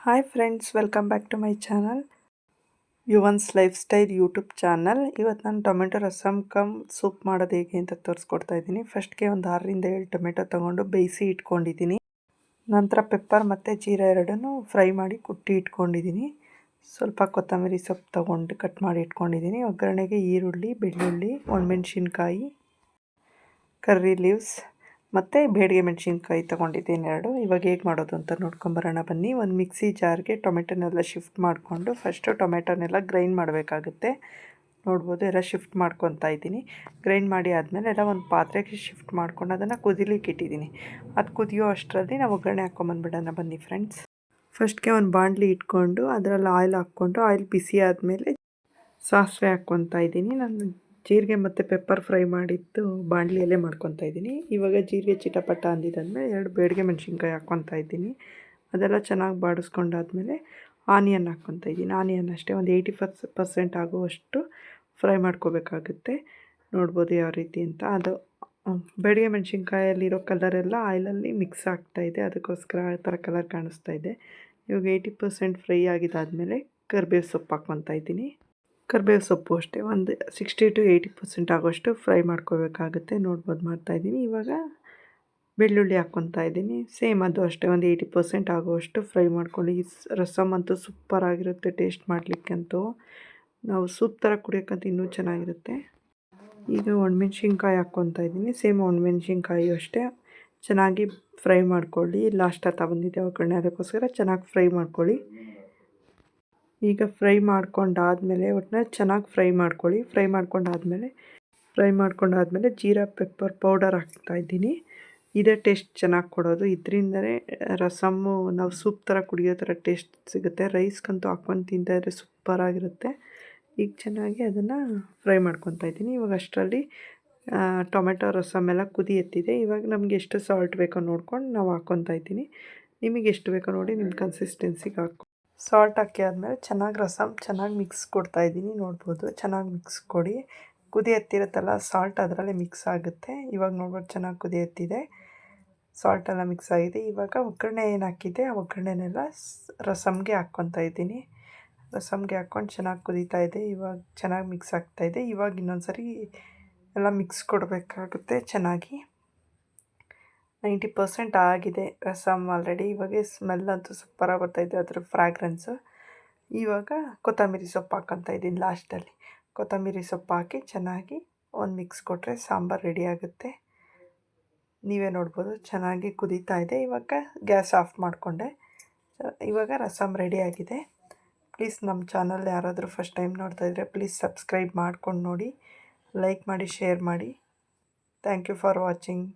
Hi friends, welcome back to my channel Yuvan's lifestyle YouTube channel. ಇವತ್ತು ನಾನು tomato rasam come soup ಮಾಡೋದು ಹೇಗೆ ಅಂತ ತೋರಿಸ್ಕೊಡ್ತಾ ಇದ್ದೀನಿ. ಫಸ್ಟ್ಗೆ ಒಂದು 6 ರಿಂದ 7 ಟೊಮೆಟೊ ತೊಗೊಂಡು ಬೇಯಿಸಿ ಇಟ್ಕೊಂಡಿದ್ದೀನಿ. ನಂತರ ಪೆಪ್ಪರ್ ಮತ್ತು ಜೀರಾ ಎರಡನ್ನೂ ಫ್ರೈ ಮಾಡಿ ಕುಟ್ಟಿ ಇಟ್ಕೊಂಡಿದ್ದೀನಿ. ಸ್ವಲ್ಪ ಕೊತ್ತಂಬರಿ ಸೊಪ್ಪು ತೊಗೊಂಡು ಕಟ್ ಮಾಡಿ ಇಟ್ಕೊಂಡಿದ್ದೀನಿ. ಒಗ್ಗರಣೆಗೆ ಈರುಳ್ಳಿ, ಬೆಳ್ಳುಳ್ಳಿ, ಒಣಮೆಣ್ಸಿನ್ಕಾಯಿ, ಕರ್ರಿ ಲೀವ್ಸ್ ಮತ್ತು ಬೇಡಿಗೆ ಮೆಣಸಿನ್ಕಾಯಿ ತೊಗೊಂಡಿದ್ದೀನಿ 2. ಇವಾಗ ಹೇಗೆ ಮಾಡೋದು ಅಂತ ನೋಡ್ಕೊಂಬರೋಣ ಬನ್ನಿ. ಒಂದು ಮಿಕ್ಸಿ ಜಾರ್ಗೆ ಟೊಮೆಟೊನೆಲ್ಲ ಶಿಫ್ಟ್ ಮಾಡಿಕೊಂಡು ಫಸ್ಟು ಟೊಮೆಟೊನೆಲ್ಲ ಗ್ರೈಂಡ್ ಮಾಡಬೇಕಾಗುತ್ತೆ. ನೋಡ್ಬೋದು, ಎಲ್ಲ ಶಿಫ್ಟ್ ಮಾಡ್ಕೊತಾ ಇದ್ದೀನಿ. ಗ್ರೈಂಡ್ ಮಾಡಿ ಆದಮೇಲೆ ಎಲ್ಲ ಒಂದು ಪಾತ್ರೆಗೆ ಶಿಫ್ಟ್ ಮಾಡ್ಕೊಂಡು ಅದನ್ನು ಕುದಿಲಿಕ್ಕೆ ಇಟ್ಟಿದ್ದೀನಿ. ಅದು ಕುದಿಯೋ ಅಷ್ಟರಲ್ಲಿ ನಾವು ಒಗ್ಗರಣೆ ಹಾಕ್ಕೊಂಬಂದ್ಬಿಡೋಣ ಬನ್ನಿ ಫ್ರೆಂಡ್ಸ್. ಫಸ್ಟ್ಗೆ ಒಂದು ಬಾಣಲಿ ಇಟ್ಕೊಂಡು ಅದರಲ್ಲಿ ಆಯಿಲ್ ಹಾಕ್ಕೊಂಡು ಆಯಿಲ್ ಬಿಸಿ ಆದಮೇಲೆ ಸಾಸಿವೆ ಹಾಕ್ಕೊತಾ ಇದ್ದೀನಿ. ನಾನು ಜೀರಿಗೆ ಮತ್ತು ಪೆಪ್ಪರ್ ಫ್ರೈ ಮಾಡಿದ್ದು ಬಾಣಲಿಯಲ್ಲೇ ಮಾಡ್ಕೊತಾ ಇದ್ದೀನಿ. ಇವಾಗ ಜೀರಿಗೆ ಚಿಟಪಟ ಅಂದಿದ್ದಾದಮೇಲೆ 2 ಬೇಡಿಗೆ ಮೆಣಸಿನ್ಕಾಯಿ ಹಾಕ್ಕೊತಾ ಇದ್ದೀನಿ. ಅದೆಲ್ಲ ಚೆನ್ನಾಗಿ ಬಾಡಿಸ್ಕೊಂಡಾದ್ಮೇಲೆ ಆನಿಯನ್ ಹಾಕ್ಕೊತಾ ಇದ್ದೀನಿ. ಆನಿಯನ್ ಅಷ್ಟೇ ಒಂದು 80% ಆಗುವಷ್ಟು ಫ್ರೈ ಮಾಡ್ಕೋಬೇಕಾಗುತ್ತೆ. ನೋಡ್ಬೋದು ಯಾವ ರೀತಿ ಅಂತ. ಅದು ಬೇಡಿಗೆ ಮೆಣಸಿನ್ಕಾಯಲ್ಲಿರೋ ಕಲರೆಲ್ಲ ಆಯಿಲಲ್ಲಿ ಮಿಕ್ಸ್ ಆಗ್ತಾಯಿದೆ, ಅದಕ್ಕೋಸ್ಕರ ಆ ಥರ ಕಲರ್ ಕಾಣಿಸ್ತಾ ಇದೆ. ಇವಾಗ 80% ಫ್ರೈ ಆಗಿದ್ದಾದಮೇಲೆ ಕರಿಬೇವು ಸೊಪ್ಪು ಹಾಕ್ಕೊತಾ ಇದ್ದೀನಿ. ಕರಿಬೇವು ಸೊಪ್ಪು ಅಷ್ಟೇ ಒಂದು 60 to 80% ಆಗೋಷ್ಟು ಫ್ರೈ ಮಾಡ್ಕೋಬೇಕಾಗುತ್ತೆ. ನೋಡ್ಬೋದು ಮಾಡ್ತಾಯಿದ್ದೀನಿ. ಇವಾಗ ಬೆಳ್ಳುಳ್ಳಿ ಹಾಕ್ಕೊತಾ ಇದ್ದೀನಿ. ಸೇಮ್ ಅದು ಅಷ್ಟೇ ಒಂದು 80% ಆಗುವಷ್ಟು ಫ್ರೈ ಮಾಡ್ಕೊಳ್ಳಿ. ರಸಮ್ ಅಂತೂ ಸೂಪರಾಗಿರುತ್ತೆ ಟೇಸ್ಟ್ ಮಾಡಲಿಕ್ಕಂತೂ. ನಾವು ಸೂಪ್ ಥರ ಕುಡಿಯೋಕ್ಕಂತೂ ಇನ್ನೂ ಚೆನ್ನಾಗಿರುತ್ತೆ. ಈಗ ಒಣಮೆಣ್ಸಿನ್ಕಾಯಿ ಹಾಕ್ಕೊತಾ ಇದ್ದೀನಿ. ಸೇಮ್ ಒಣಮೆಣ್ಸಿನ್ಕಾಯಿ ಅಷ್ಟೇ ಚೆನ್ನಾಗಿ ಫ್ರೈ ಮಾಡ್ಕೊಳ್ಳಿ. ಲಾಸ್ಟ್ ಹತ್ತ ಬಂದಿದೆ ಒಗ್ಗರಣೆ, ಅದಕ್ಕೋಸ್ಕರ ಚೆನ್ನಾಗಿ ಫ್ರೈ ಮಾಡ್ಕೊಳ್ಳಿ. ಈಗ ಫ್ರೈ ಮಾಡ್ಕೊಂಡಾದಮೇಲೆ ಒಟ್ಟಿನಲ್ಲಿ ಚೆನ್ನಾಗಿ ಫ್ರೈ ಮಾಡ್ಕೊಳ್ಳಿ. ಫ್ರೈ ಮಾಡ್ಕೊಂಡಾದಮೇಲೆ ಜೀರಾ ಪೆಪ್ಪರ್ ಪೌಡರ್ ಹಾಕ್ತಾಯಿದ್ದೀನಿ. ಇದೇ ಟೇಸ್ಟ್ ಚೆನ್ನಾಗಿ ಕೊಡೋದು. ಇದರಿಂದಲೇ ರಸಮ್ಮು ನಾವು ಸೂಪ್ ಥರ ಕುಡಿಯೋ ಥರ ಟೇಸ್ಟ್ ಸಿಗುತ್ತೆ. ರೈಸ್ಗಂತೂ ಹಾಕ್ಕೊಂಡು ತಿಂತಾಯಿದ್ರೆ ಸೂಪರಾಗಿರುತ್ತೆ. ಈಗ ಚೆನ್ನಾಗಿ ಅದನ್ನು ಫ್ರೈ ಮಾಡ್ಕೊತಾ ಇದ್ದೀನಿ. ಇವಾಗ ಅಷ್ಟರಲ್ಲಿ ಟೊಮೆಟೊ ರಸಮ್ ಎಲ್ಲ ಕುದಿ ಎತ್ತಿದೆ. ಇವಾಗ ನಮಗೆ ಎಷ್ಟು ಸಾಲ್ಟ್ ಬೇಕೋ ನೋಡ್ಕೊಂಡು ನಾವು ಹಾಕ್ಕೊತಾ ಇದ್ದೀನಿ. ನಿಮಗೆ ಎಷ್ಟು ಬೇಕೋ ನೋಡಿ ನಿಮ್ಮ ಕನ್ಸಿಸ್ಟೆನ್ಸಿಗೆ ಸಾಲ್ಟ್ ಹಾಕಿ ಆದಮೇಲೆ ಚೆನ್ನಾಗಿ ಮಿಕ್ಸ್ ಕೊಡ್ತಾಯಿದ್ದೀನಿ. ನೋಡ್ಬೋದು, ಚೆನ್ನಾಗಿ ಮಿಕ್ಸ್ ಕೊಡಿ. ಕುದಿ ಎತ್ತಿರುತ್ತಲ್ಲ, ಸಾಲ್ಟ್ ಅದರಲ್ಲೇ ಮಿಕ್ಸ್ ಆಗುತ್ತೆ. ಇವಾಗ ನೋಡ್ಬೋದು ಚೆನ್ನಾಗಿ ಕುದಿ ಎತ್ತಿದೆ, ಸಾಲ್ಟ್ ಎಲ್ಲ ಮಿಕ್ಸ್ ಆಗಿದೆ. ಇವಾಗ ಒಗ್ಗರಣೆ ಏನು ಹಾಕಿದ್ದೆ ಆ ಒಗ್ಗರಣೆನೆಲ್ಲ ರಸಮ್ಗೆ ಹಾಕ್ಕೊತಾ ಇದ್ದೀನಿ. ರಸಮ್ಗೆ ಹಾಕ್ಕೊಂಡು ಚೆನ್ನಾಗಿ ಕುದೀತಾ ಇದೆ. ಇವಾಗ ಚೆನ್ನಾಗಿ ಮಿಕ್ಸ್ ಆಗ್ತಾಯಿದೆ. ಇವಾಗ ಇನ್ನೊಂದು ಸರಿ ಎಲ್ಲ ಮಿಕ್ಸ್ ಕೊಡಬೇಕಾಗುತ್ತೆ ಚೆನ್ನಾಗಿ. 90% ಆಗಿದೆ ರಸಮ್ ಆಲ್ರೆಡಿ. ಇವಾಗ ಸ್ಮೆಲ್ ಅಂತೂ ಸೂಪರಾಗಿ ಬರ್ತಾಯಿದೆ, ಅದರ ಫ್ರಾಗ್ರೆನ್ಸು. ಇವಾಗ ಕೊತ್ತಂಬರಿ ಸೊಪ್ಪು ಹಾಕ್ಕೊತಾ ಇದ್ದೀನಿ ಲಾಸ್ಟಲ್ಲಿ. ಕೊತ್ತಂಬರಿ ಸೊಪ್ಪು ಹಾಕಿ ಚೆನ್ನಾಗಿ ಒಂದು ಮಿಕ್ಸ್ ಕೊಟ್ಟರೆ ಸಾಂಬಾರು ರೆಡಿ ಆಗುತ್ತೆ. ನೀವೇ ನೋಡ್ಬೋದು ಚೆನ್ನಾಗಿ ಕುದೀತಾ ಇದೆ. ಇವಾಗ ಗ್ಯಾಸ್ ಆಫ್ ಮಾಡಿಕೊಂಡೆ. ಇವಾಗ ರಸಮ್ ರೆಡಿಯಾಗಿದೆ. ಪ್ಲೀಸ್ ನಮ್ಮ ಚಾನಲ್ ಯಾರಾದರೂ ಫಸ್ಟ್ ಟೈಮ್ ನೋಡ್ತಾಯಿದ್ರೆ ಪ್ಲೀಸ್ ಸಬ್ಸ್ಕ್ರೈಬ್ ಮಾಡ್ಕೊಂಡು ನೋಡಿ, ಲೈಕ್ ಮಾಡಿ, ಶೇರ್ ಮಾಡಿ. Thank you for watching.